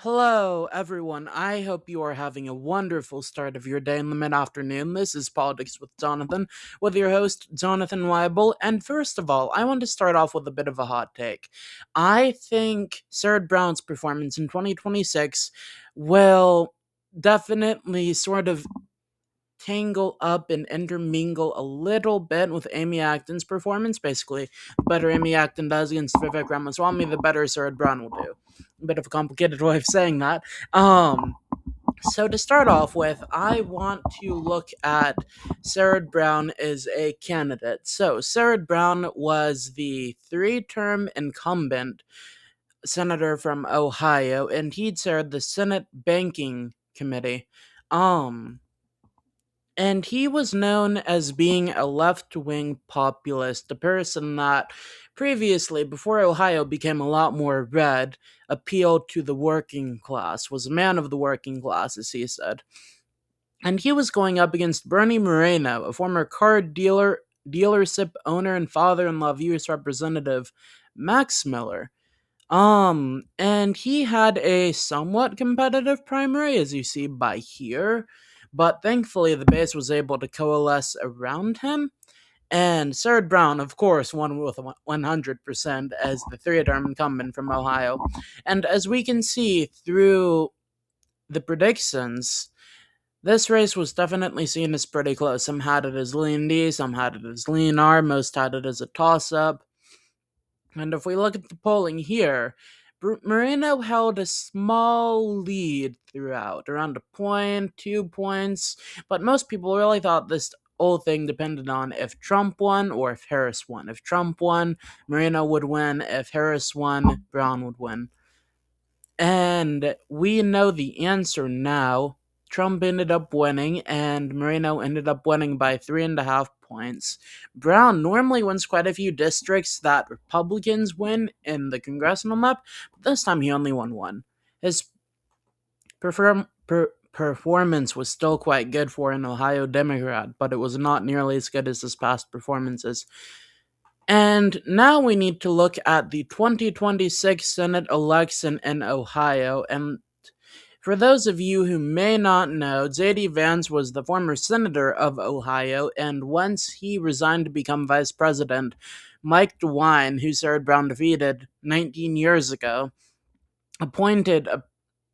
Hello, everyone. I hope you are having a wonderful start of your day in the mid afternoon. This is Politics with Jonathan, with your host, Jonathan Weibel. And first of all, I want to start off with a bit of a hot take. I think Sherrod Brown's performance in 2026 will definitely sort of tangle up and intermingle a little bit with Amy Acton's performance. Basically, the better Amy Acton does against Vivek Ramaswamy, the better Sherrod Brown will do. A bit of a complicated way of saying that. So to start off with, I want to look at Sherrod Brown as a candidate. So Sherrod Brown was the three-term incumbent senator from Ohio, and he'd chaired the Senate Banking Committee. Um, and he was known as being a left wing populist, a person that previously, before Ohio became a lot more red, appealed to the working class, was a man of the working class, as he said. And he was going up against Bernie Moreno, a former dealership owner and father in law of U.S. Representative Max Miller. And he had a somewhat competitive primary, as you see by here, but thankfully the base was able to coalesce around him. And Sherrod Brown, of course, won with 100% as the three-term incumbent from Ohio. And as we can see through the predictions, this race was definitely seen as pretty close. Some had it as lean D, some had it as lean R, most had it as a toss-up. And if we look at the polling here, Moreno held a small lead throughout, around a point, 2 points, but most people really thought this whole thing depended on if Trump won or if Harris won. If Trump won, Moreno would win. If Harris won, Brown would win. And we know the answer now. Trump ended up winning, and Moreno ended up winning by 3.5 points. Brown normally wins quite a few districts that Republicans win in the congressional map, but this time he only won one. His performance was still quite good for an Ohio Democrat, but it was not nearly as good as his past performances. And now we need to look at the 2026 Senate election in Ohio. And for those of you who may not know, J.D. Vance was the former senator of Ohio, and once he resigned to become vice president, Mike DeWine, who Sherrod Brown defeated 19 years ago, appointed a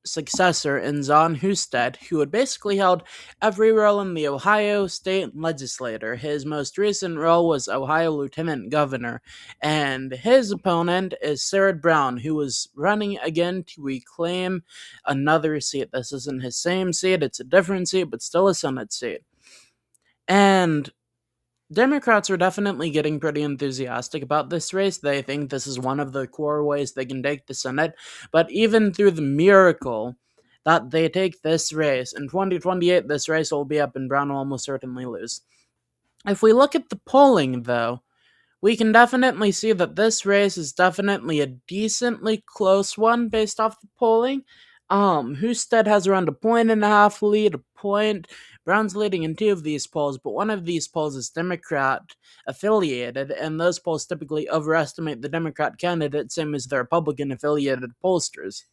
successor in John Husted, who had basically held every role in the Ohio state legislature. His most recent role was Ohio lieutenant governor, and his opponent is Sherrod Brown, who was running again to reclaim another seat. This isn't his same seat, it's a different seat, but still a Senate seat. And Democrats are definitely getting pretty enthusiastic about this race. They think this is one of the core ways they can take the Senate. But even through the miracle that they take this race, in 2028, this race will be up and Brown will almost certainly lose. If we look at the polling, though, we can definitely see that this race is definitely a decently close one based off the polling. Husted has around 1.5 lead, a point. Brown's leading in two of these polls, but one of these polls is Democrat affiliated, and those polls typically overestimate the Democrat candidate, same as the Republican affiliated pollsters.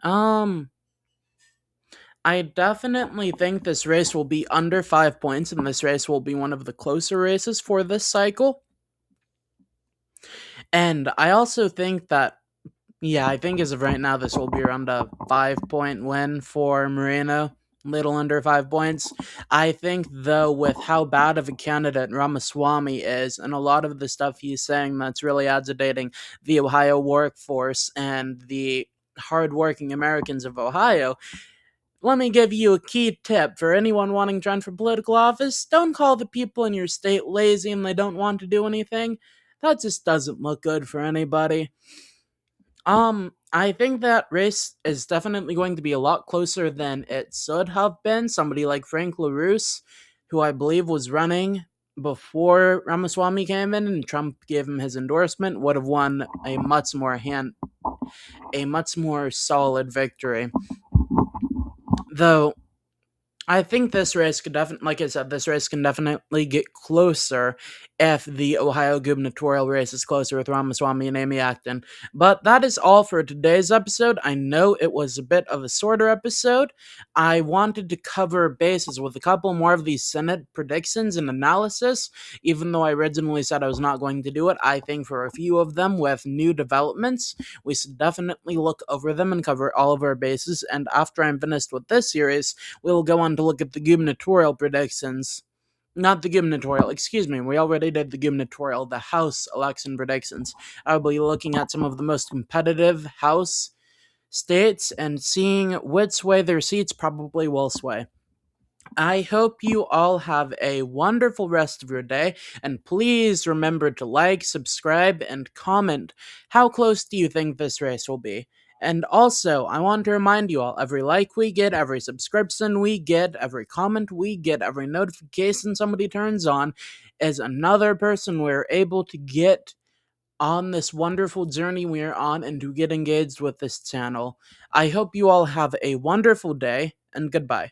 I definitely think this race will be under 5 points, and this race will be one of the closer races for this cycle. And I also think that, I think as of right now, this will be around a 5 point win for Moreno, little under 5 points. I think, though, with how bad of a candidate Ramaswamy is, and a lot of the stuff he's saying that's really agitating the Ohio workforce and the hardworking Americans of Ohio, let me give you a key tip for anyone wanting to run for political office. Don't call the people in your state lazy and they don't want to do anything. That just doesn't look good for anybody. I think that race is definitely going to be a lot closer than it should have been. Somebody like Frank LaRousse, who I believe was running before Ramaswamy came in and Trump gave him his endorsement, would have won a much more solid victory. Though I think this race could definitely, like I said, this race can definitely get closer if the Ohio gubernatorial race is closer with Ramaswamy and Amy Acton. But that is all for today's episode. I know it was a bit of a shorter episode. I wanted to cover bases with a couple more of these Senate predictions and analysis, even though I originally said I was not going to do it. I think for a few of them with new developments, we should definitely look over them and cover all of our bases. And after I'm finished with this series, we'll go on to look at the gubernatorial predictions. Not the gubernatorial, excuse me. We already did the gubernatorial, the House election predictions. I'll be looking at some of the most competitive House states and seeing which way their seats probably will sway. I hope you all have a wonderful rest of your day, and please remember to like, subscribe, and comment. How close do you think this race will be? And also, I want to remind you all, every like we get, every subscription we get, every comment we get, every notification somebody turns on is another person we're able to get on this wonderful journey we are on and to get engaged with this channel. I hope you all have a wonderful day, and goodbye.